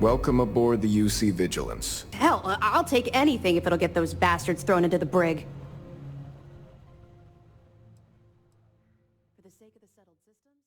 Welcome aboard the UC Vigilance. Hell, I'll take anything if it'll get those bastards thrown into the brig. For the sake of the settled systems?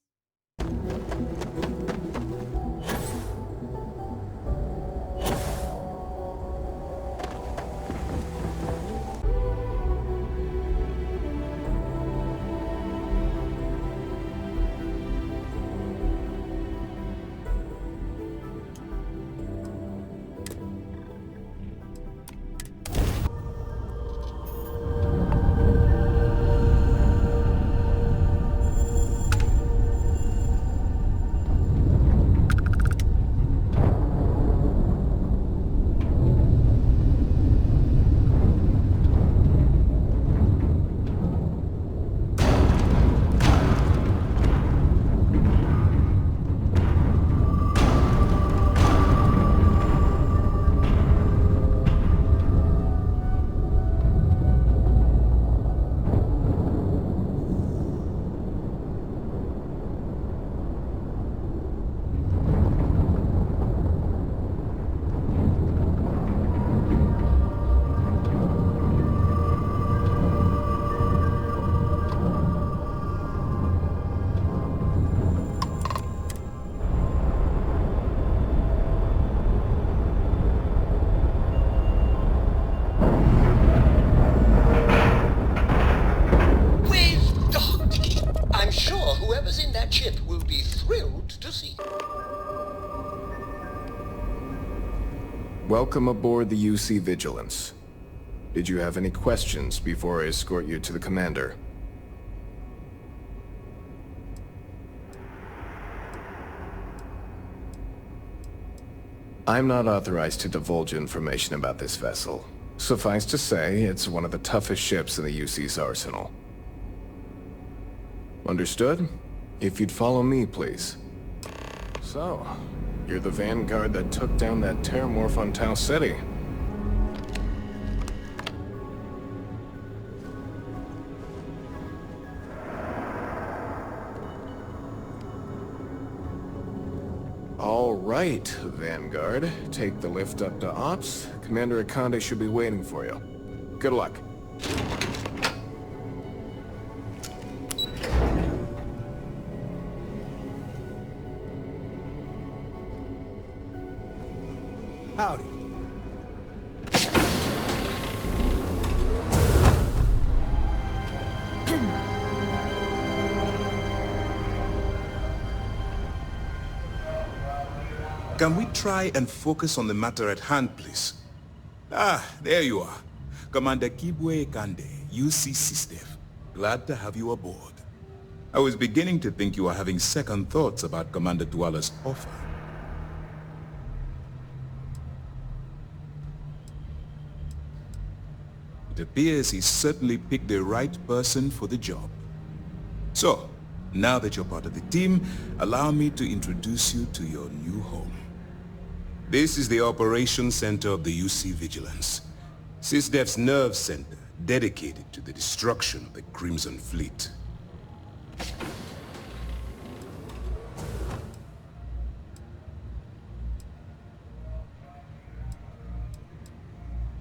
Welcome aboard the UC Vigilance. Did you have any questions before I escort you to the commander? I'm not authorized to divulge information about this vessel. Suffice to say, it's one of the toughest ships in the UC's arsenal. Understood? If you'd follow me, please. So, you're the vanguard that took down that terramorph on Tau City. All right, Vanguard. Take the lift up to Ops. Commander Akande should be waiting for you. Good luck. Howdy. Can we try and focus on the matter at hand, please? Ah, there you are. Commander Kibwe Kande, UC SysDev. Glad to have you aboard. I was beginning to think you were having second thoughts about Commander Dwala's offer. It appears he's certainly picked the right person for the job. So, now that you're part of the team, allow me to introduce you to your new home. This is the Operations Center of the UC Vigilance, SysDev's nerve center dedicated to the destruction of the Crimson Fleet.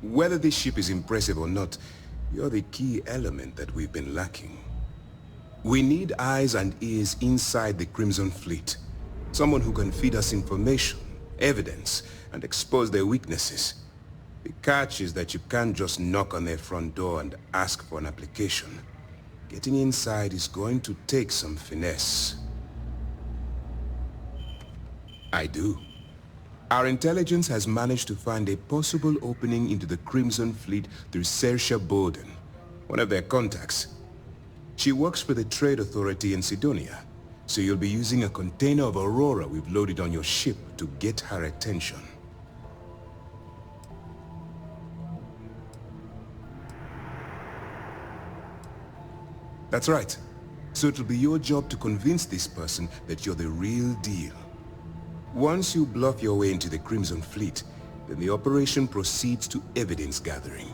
Whether this ship is impressive or not, you're the key element that we've been lacking. We need eyes and ears inside the Crimson Fleet. Someone who can feed us information, evidence, and expose their weaknesses. The catch is that you can't just knock on their front door and ask for an application. Getting inside is going to take some finesse. I do. Our intelligence has managed to find a possible opening into the Crimson Fleet through Saoirse Bowden, one of their contacts. She works for the Trade Authority in Sidonia, so you'll be using a container of Aurora we've loaded on your ship to get her attention. That's right. So it'll be your job to convince this person that you're the real deal. Once you bluff your way into the Crimson Fleet, then the operation proceeds to evidence gathering.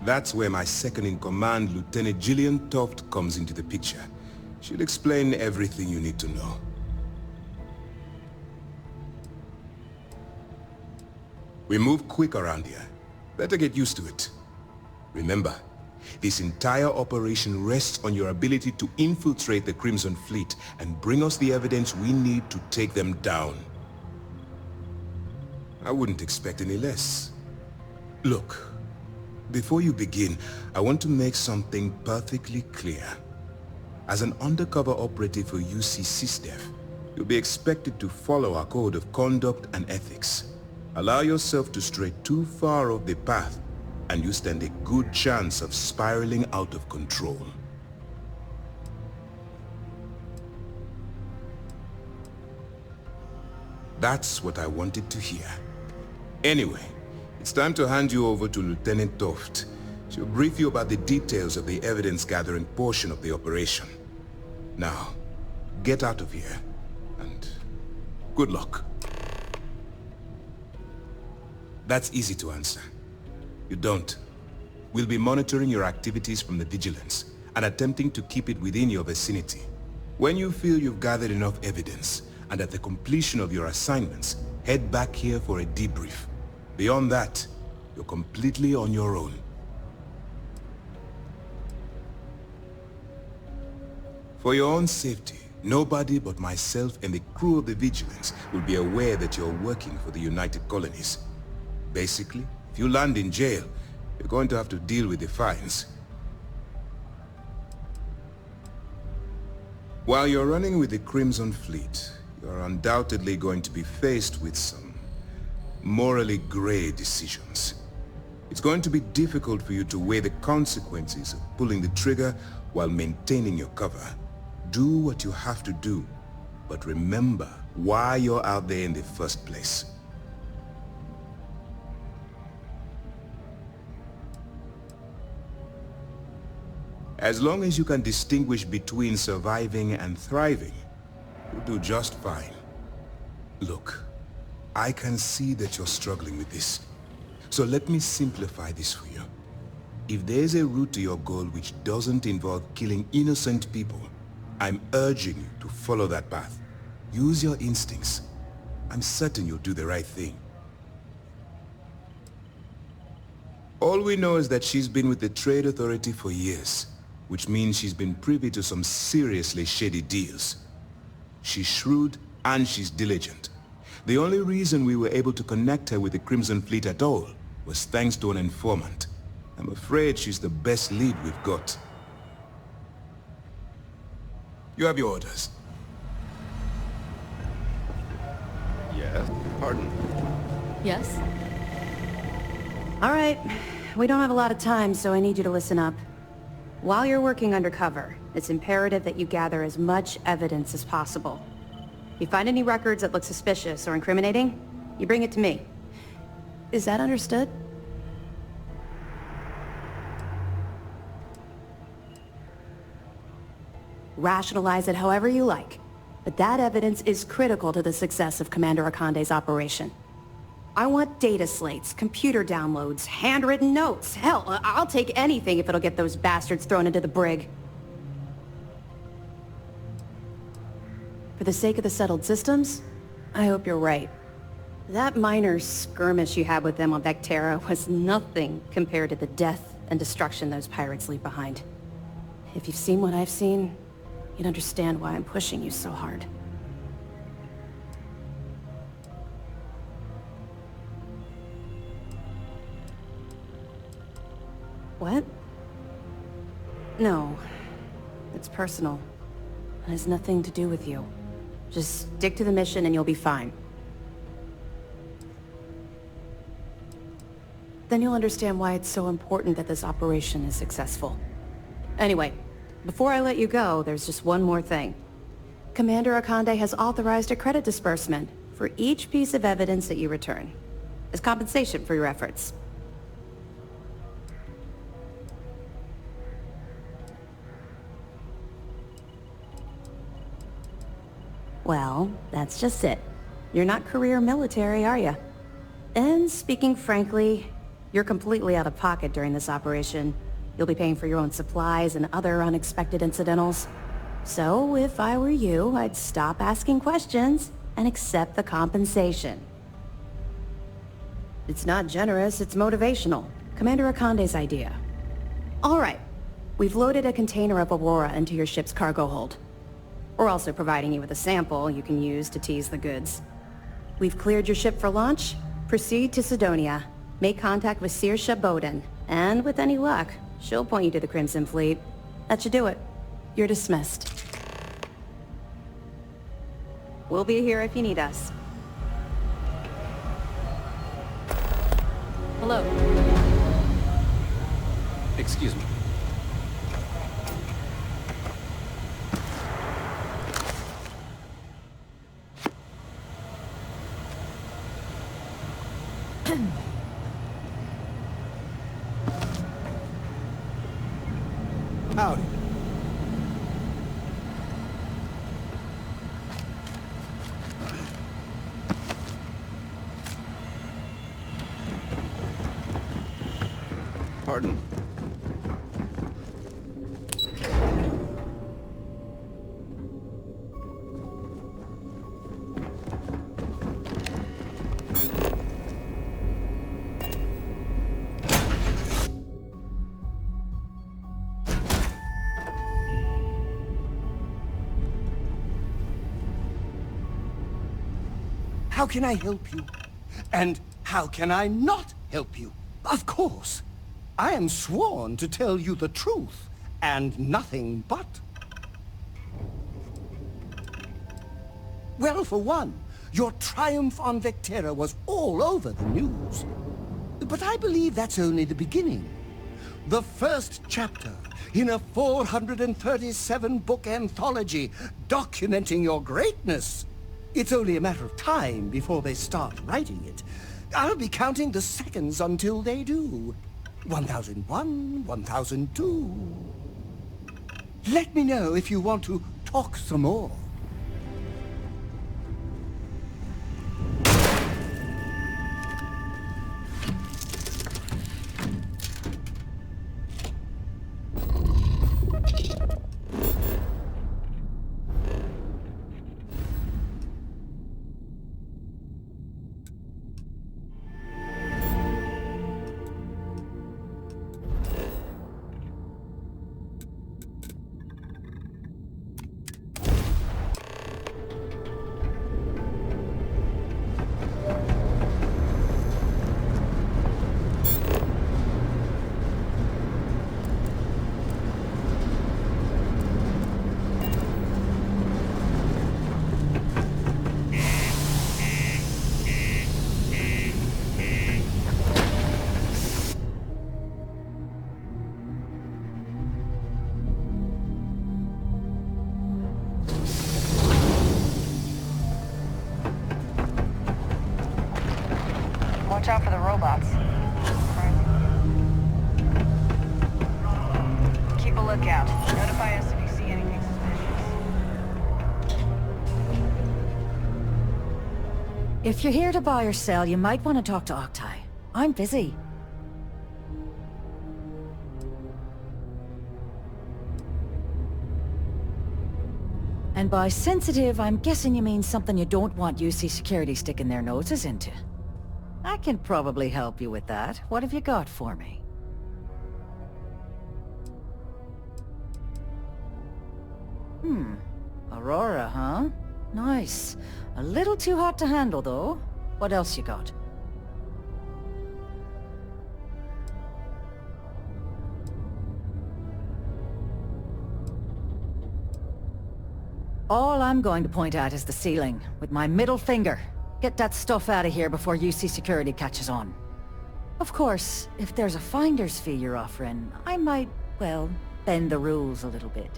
That's where my second-in-command, Lieutenant Gillian Toft, comes into the picture. She'll explain everything you need to know. We move quick around here. Better get used to it. Remember, this entire operation rests on your ability to infiltrate the Crimson Fleet and bring us the evidence we need to take them down. I wouldn't expect any less. Look, before you begin, I want to make something perfectly clear. As an undercover operative for UC SysDef, you'll be expected to follow our code of conduct and ethics. Allow yourself to stray too far off the path, and you stand a good chance of spiraling out of control. That's what I wanted to hear. Anyway, it's time to hand you over to Lieutenant Toft. She'll brief you about the details of the evidence-gathering portion of the operation. Now, get out of here, and good luck. That's easy to answer. You don't. We'll be monitoring your activities from the Vigilance and attempting to keep it within your vicinity. When you feel you've gathered enough evidence, and at the completion of your assignments, head back here for a debrief. Beyond that, you're completely on your own. For your own safety, nobody but myself and the crew of the Vigilance will be aware that you're working for the United Colonies. Basically, if you land in jail, you're going to have to deal with the fines. While you're running with the Crimson Fleet, you're undoubtedly going to be faced with some morally gray decisions. It's going to be difficult for you to weigh the consequences of pulling the trigger while maintaining your cover. Do what you have to do, but remember why you're out there in the first place. As long as you can distinguish between surviving and thriving, you'll do just fine. Look, I can see that you're struggling with this. So let me simplify this for you. If there's a route to your goal which doesn't involve killing innocent people, I'm urging you to follow that path. Use your instincts. I'm certain you'll do the right thing. All we know is that she's been with the Trade Authority for years, which means she's been privy to some seriously shady deals. She's shrewd and she's diligent. The only reason we were able to connect her with the Crimson Fleet at all was thanks to an informant. I'm afraid she's the best lead we've got. You have your orders. Yes? Pardon? Yes? All right. We don't have a lot of time, so I need you to listen up. While you're working undercover, it's imperative that you gather as much evidence as possible. If you find any records that look suspicious or incriminating, you bring it to me. Is that understood? Rationalize it however you like, but that evidence is critical to the success of Commander Akande's operation. I want data slates, computer downloads, handwritten notes. Hell, I'll take anything if it'll get those bastards thrown into the brig. For the sake of the settled systems, I hope you're right. That minor skirmish you had with them on Vectera was nothing compared to the death and destruction those pirates leave behind. If you've seen what I've seen, you'd understand why I'm pushing you so hard. What? No. It's personal. It has nothing to do with you. Just stick to the mission and you'll be fine. Then you'll understand why it's so important that this operation is successful. Anyway, before I let you go, there's just one more thing. Commander Akande has authorized a credit disbursement for each piece of evidence that you return, as compensation for your efforts. Well, that's just it. You're not career military, are you? And speaking frankly, you're completely out of pocket during this operation. You'll be paying for your own supplies and other unexpected incidentals. So, if I were you, I'd stop asking questions and accept the compensation. It's not generous, it's motivational. Commander Akande's idea. All right. We've loaded a container of Aurora into your ship's cargo hold. We're also providing you with a sample you can use to tease the goods. We've cleared your ship for launch. Proceed to Sidonia. Make contact with Saoirse Bowden. And with any luck, she'll point you to the Crimson Fleet. That should do it. You're dismissed. We'll be here if you need us. Hello. Excuse me. Howdy. Pardon. How can I help you? And how can I not help you? Of course. I am sworn to tell you the truth, and nothing but. Well, for one, your triumph on Vectera was all over the news. But I believe that's only the beginning. The first chapter in a 437-book anthology documenting your greatness. It's only a matter of time before they start writing it. I'll be counting the seconds until they do. 1001, 1002. Let me know if you want to talk some more. Watch out for the robots. Keep a lookout. Notify us if you see anything suspicious. If you're here to buy or sell, you might want to talk to Octai. I'm busy. And by sensitive, I'm guessing you mean something you don't want UC Security sticking their noses into. I can probably help you with that. What have you got for me? Aurora, huh? Nice. A little too hot to handle, though. What else you got? All I'm going to point at is the ceiling, with my middle finger. Get that stuff out of here before UC Security catches on. Of course, if there's a finder's fee you're offering, I might, well, bend the rules a little bit.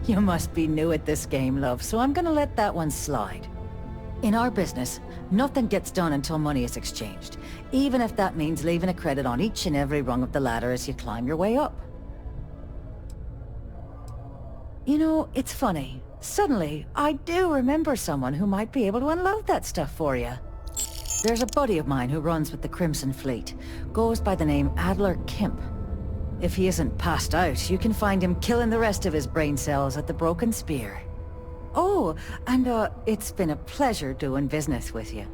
You must be new at this game, love, so I'm gonna let that one slide. In our business, nothing gets done until money is exchanged, even if that means leaving a credit on each and every rung of the ladder as you climb your way up. You know, it's funny. Suddenly, I do remember someone who might be able to unload that stuff for you. There's a buddy of mine who runs with the Crimson Fleet. Goes by the name Adler Kemp. If he isn't passed out, you can find him killing the rest of his brain cells at the Broken Spear. Oh, and it's been a pleasure doing business with you.